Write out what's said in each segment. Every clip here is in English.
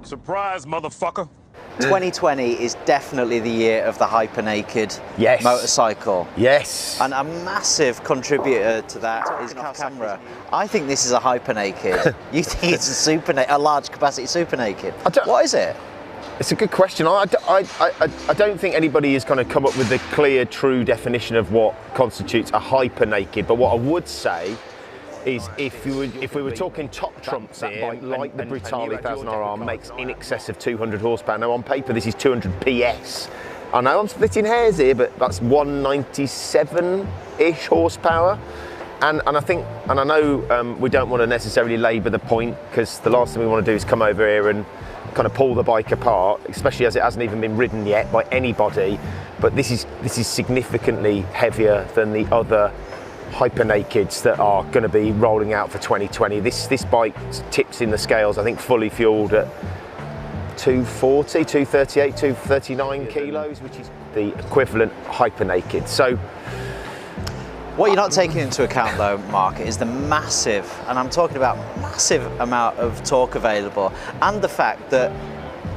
Surprise, motherfucker. 2020 is definitely the year of the hyper-naked motorcycle. Yes. And a massive contributor to that is camera. I think this is a hyper-naked. You think it's a large capacity super naked. What is it? It's a good question. I don't think anybody has kind of come up with the clear, true definition of what constitutes a hyper-naked, but what I would say is if we were talking top trumps here, like the Brutale 1000RR makes in excess of 200 horsepower. Now on paper this is 200 PS. I know I'm splitting hairs here, but that's 197-ish horsepower. And I think, and I know we don't want to necessarily labour the point, because the last thing we want to do is come over here and kind of pull the bike apart, especially as it hasn't even been ridden yet by anybody. But this is significantly heavier than the other hyper-nakeds that are going to be rolling out for 2020. This bike tips in the scales, I think, fully fueled at 240, 238, 239 kilos, which is the equivalent hyper-naked. So what you're not taking into account though, Mark, is the massive, and I'm talking about massive amount of torque available, and the fact that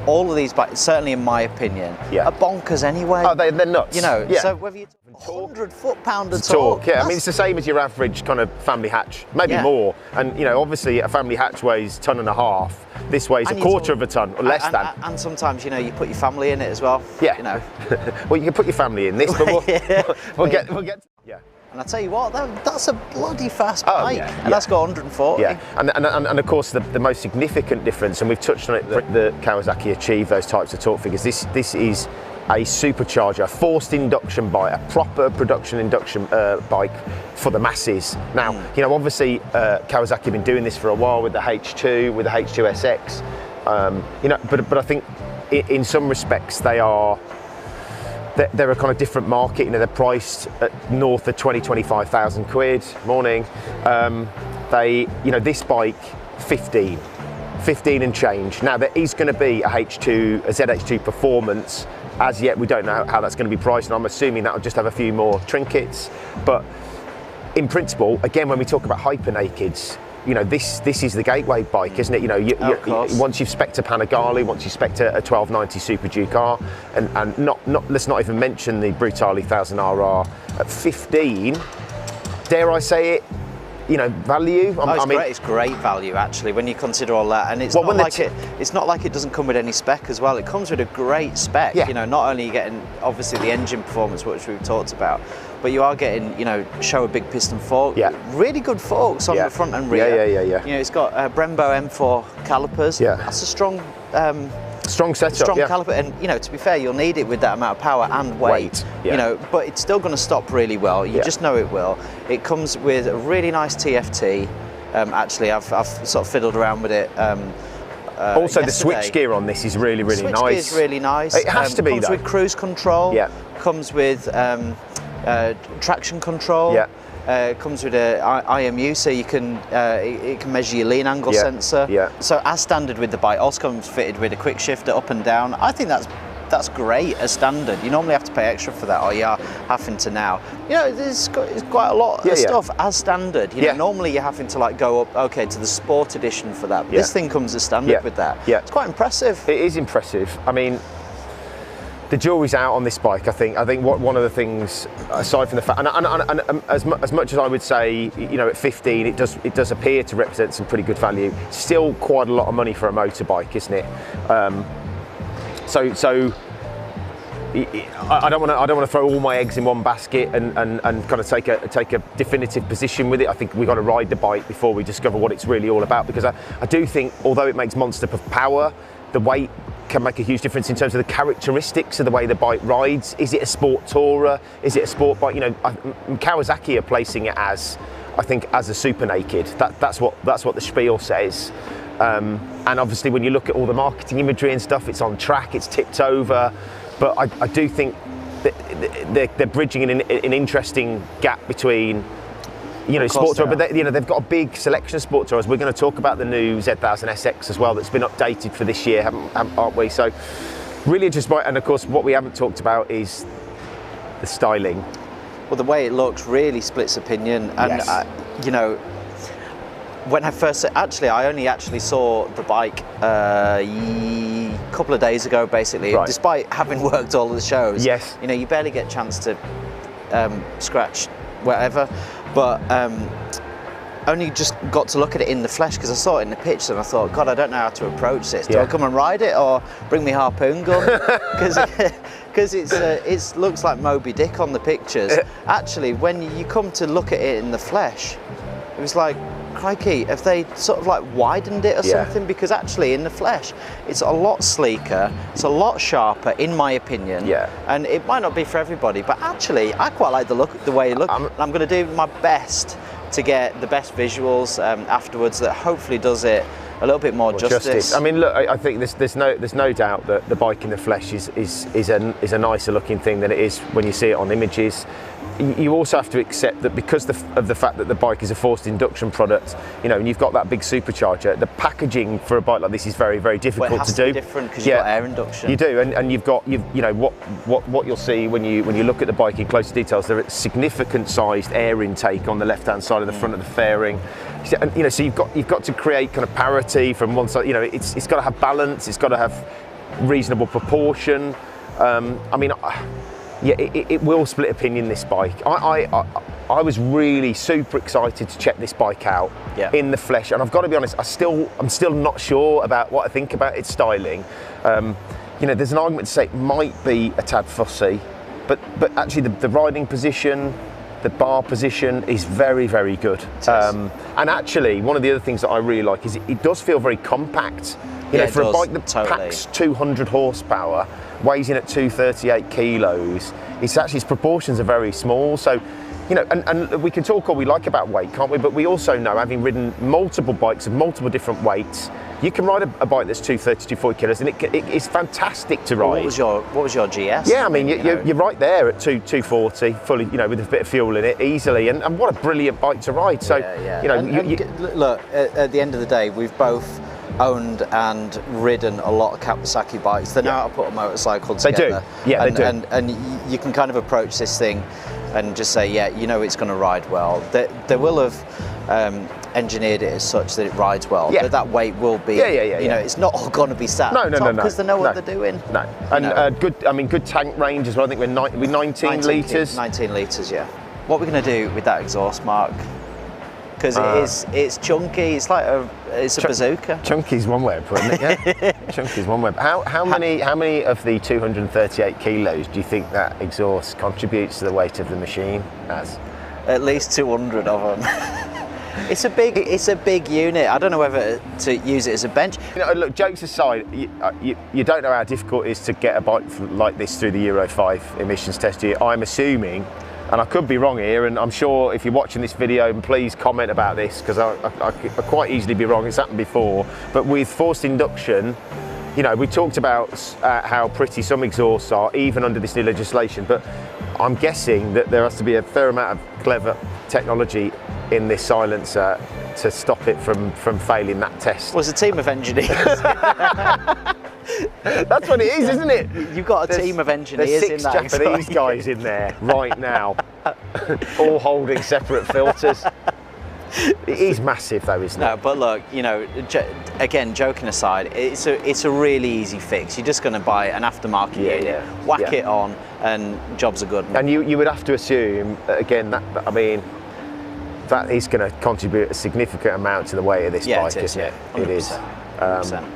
all of these bikes, certainly in my opinion, are bonkers anyway. Oh, they're nuts. You know, so whether you're 100 foot-pound of torque. Yeah, I mean, it's the same as your average kind of family hatch, maybe more. And, you know, obviously a family hatch weighs 1.5 tons. This weighs a quarter of a ton, or less than. And sometimes, you know, you put your family in it as well. Yeah. You know. Well, you can put your family in this, but we'll get yeah. And I tell you what, that's a bloody fast bike, and that's got 140. Yeah, and of course the most significant difference, and we've touched on it, the Kawasaki achieve those types of torque figures. This is a supercharger, a forced induction bike, a proper production induction bike for the masses. Now, you know, obviously Kawasaki have been doing this for a while with the H2, with the H2 SX. You know, but I think in some respects they're a kind of different market. You know, they're priced at north of 25,000 quid. Morning. You know, this bike, 15 and change. Now there is going to be a ZH2 Performance. As yet, we don't know how that's going to be priced, and I'm assuming that'll just have a few more trinkets. But in principle, again, when we talk about hyper-nakeds, you know, this is the gateway bike, isn't it? You know, once you've spec'd a Panigale, once you've spec'd a 1290 Super Duke R, and let's not even mention the Brutale 1000RR at 15, dare I say it, you know, value. It's great value actually when you consider all that, and it's not like it doesn't come with any spec as well. It comes with a great spec. You know, not only are you getting obviously the engine performance, which we've talked about, but you are getting, you know, Showa big piston fork. Really good forks on the front and rear. You know, it's got Brembo M4 calipers. That's a strong setup, strong caliper, and you know, to be fair, you'll need it with that amount of power and weight. You know, but it's still going to stop really well. You just know it will. It comes with a really nice TFT. Actually, I've sort of fiddled around with it. Also, the switch gear on this is really nice. Switch gear is really nice. It has to be comes with cruise control. Comes with traction control. Comes with a IMU, so you can it can measure your lean angle sensor. So as standard with the bike, also comes fitted with a quick shifter up and down. I think that's great as standard. You normally have to pay extra for that, or you are having to now. You know, it's quite a lot of stuff as standard. You know, normally you're having to like go up, to the Sport Edition for that. But this thing comes as standard with that. It's quite impressive. It is impressive. I mean, the jury's out on this bike. I think one of the things, aside from the fact, and as much as I would say, you know, at 15, it does appear to represent some pretty good value. Still quite a lot of money for a motorbike, isn't it? So I don't want to throw all my eggs in one basket and kind of take a definitive position with it. I think we've got to ride the bike before we discover what it's really all about, because I do think, although it makes monster power, the weight can make a huge difference in terms of the characteristics of the way the bike rides. Is it a sport tourer? Is it a sport bike? You know, Kawasaki are placing it as, I think, as a super naked. That's what the spiel says. And obviously, when you look at all the marketing imagery and stuff, it's on track, it's tipped over. But I do think that they're bridging an interesting gap between, you know, sport tour, but you know, they've got a big selection of sport tours. We're going to talk about the new Z1000 SX as well, that's been updated for this year, aren't we? So really interesting. And of course, what we haven't talked about is the styling. Well, the way it looks really splits opinion, and you know, when I first, actually, I only actually saw the bike a couple of days ago, basically. Right. Despite having worked all of the shows. Yes. You know, you barely get a chance to scratch whatever, but only just got to look at it in the flesh because I saw it in the pictures and I thought, God, I don't know how to approach this. Do I come and ride it or bring me harpoon gun? Because it looks like Moby Dick on the pictures. Actually, when you come to look at it in the flesh, it was like, crikey, have they sort of like widened it or something? Because actually in the flesh, it's a lot sleeker, it's a lot sharper, in my opinion. Yeah. And it might not be for everybody, but actually, I quite like the way it looks. I'm going to do my best to get the best visuals afterwards that hopefully does it a little bit more justice. I mean, look, I think there's no doubt that the bike in the flesh is a nicer looking thing than it is when you see it on images. You also have to accept that because of the fact that the bike is a forced induction product, you know, and you've got that big supercharger, the packaging for a bike like this is very, very difficult to do. It has to be different because you've got air induction. You do, and you know what you'll see when you look at the bike in closer details. There is significant sized air intake on the left-hand side of the front of the fairing. And, you know, so you've got to create kind of parity from one side. You know, it's got to have balance. It's got to have reasonable proportion. I mean. Yeah, it will split opinion, this bike. I was really super excited to check this bike out in the flesh, and I've got to be honest, I'm still not sure about what I think about its styling. You know, there's an argument to say it might be a tad fussy, but actually the riding position, the bar position is very, very good. And actually, one of the other things that I really like is it does feel very compact. You know, for a bike that packs 200 horsepower, weighs in at 238 kilos, its proportions are very small. So, you know, and we can talk all we like about weight, can't we? But we also know, having ridden multiple bikes of multiple different weights, you can ride a bike that's 230, 240 kilos, and it's fantastic to ride. What was your GS? Yeah, I mean, you're right there at 240, fully, you know, with a bit of fuel in it, easily, and what a brilliant bike to ride. So, you know, look, at the end of the day, we've both owned and ridden a lot of Kawasaki bikes. They know how to put a motorcycle together. They do. Yeah, they do. And you can kind of approach this thing and just say, yeah, you know, it's going to ride well. They will have engineered it as such that it rides well. That weight will be. You know, it's not all going to be sat. No, because they know what they're doing. No, and good tank range as well. I think we're 19 litres. 19 litres, yeah. What we're going to do with that exhaust, Mark? Because it's chunky. It's like a bazooka. Chunky's one way of putting it. Yeah. Chunky's one way. How many of the 238 kilos do you think that exhaust contributes to the weight of the machine as? At least 200 of them. It's a big unit. I don't know whether to use it as a bench. You know, look, jokes aside, you don't know how difficult it is to get a bike like this through the Euro 5 emissions test year. I'm assuming, and I could be wrong here, and I'm sure if you're watching this video, please comment about this, because I could quite easily be wrong. It's happened before. But with forced induction, you know, we talked about how pretty some exhausts are, even under this new legislation, but I'm guessing that there has to be a fair amount of clever technology in this silencer to stop it from failing that test. Well, it's a team of engineers. That's what it is, isn't it? You've got a team of engineers in that. There's 6 Japanese guys in there right now, all holding separate filters. It is massive though, isn't it? No, but look, you know, again, joking aside, it's a really easy fix. You're just going to buy an aftermarket unit, whack it on, and jobs are good. And you would have to assume, again, that I mean, that is going to contribute a significant amount to the weight of this bike, isn't it? 100%. It is. 100%.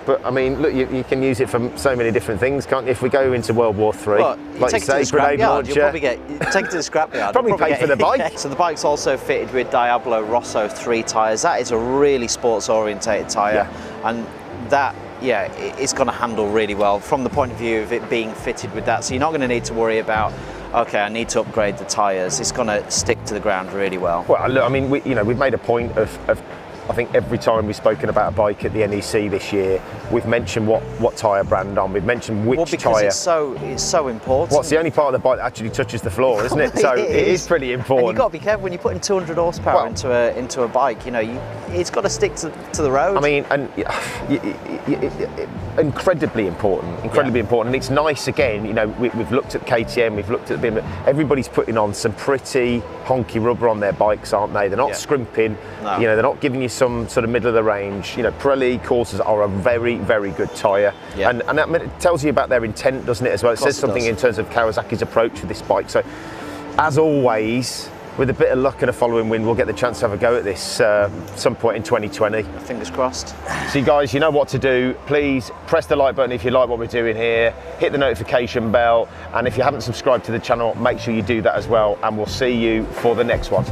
But I mean, look, you can use it for so many different things, can't you? If we go into World War III, like you say, grenade launcher. You'll probably take it to the scrapyard. Probably pay for the bike. So the bike's also fitted with Diablo Rosso 3 tyres. That is a really sports-orientated tyre, and that, it's going to handle really well from the point of view of it being fitted with that. So you're not going to need to worry about, okay, I need to upgrade the tyres. It's going to stick to the ground really well. Well, look, I mean, we've made a point of I think every time we've spoken about a bike at the NEC this year, we've mentioned what tyre brand on, we've mentioned which tyre. It's so important. Well, it's the only part of the bike that actually touches the floor, isn't it? So it is pretty important. And you've got to be careful when you're putting 200 horsepower into a bike. You know, it's got to stick to the road. I mean, and incredibly important, important. And it's nice again. You know, we've looked at KTM, we've looked at BMW. Everybody's putting on some pretty honky rubber on their bikes, aren't they? They're not scrimping. No. You know, they're not giving you some sort of middle of the range. You know, Pirelli Corsas are a very, very good tyre, and that tells you about their intent, doesn't it? As well, it says something in terms of Kawasaki's approach with this bike. So, as always, with a bit of luck and a following wind, we'll get the chance to have a go at this some point in 2020. Fingers crossed. So you guys, you know what to do. Please press the like button if you like what we're doing here. Hit the notification bell. And if you haven't subscribed to the channel, make sure you do that as well. And we'll see you for the next one.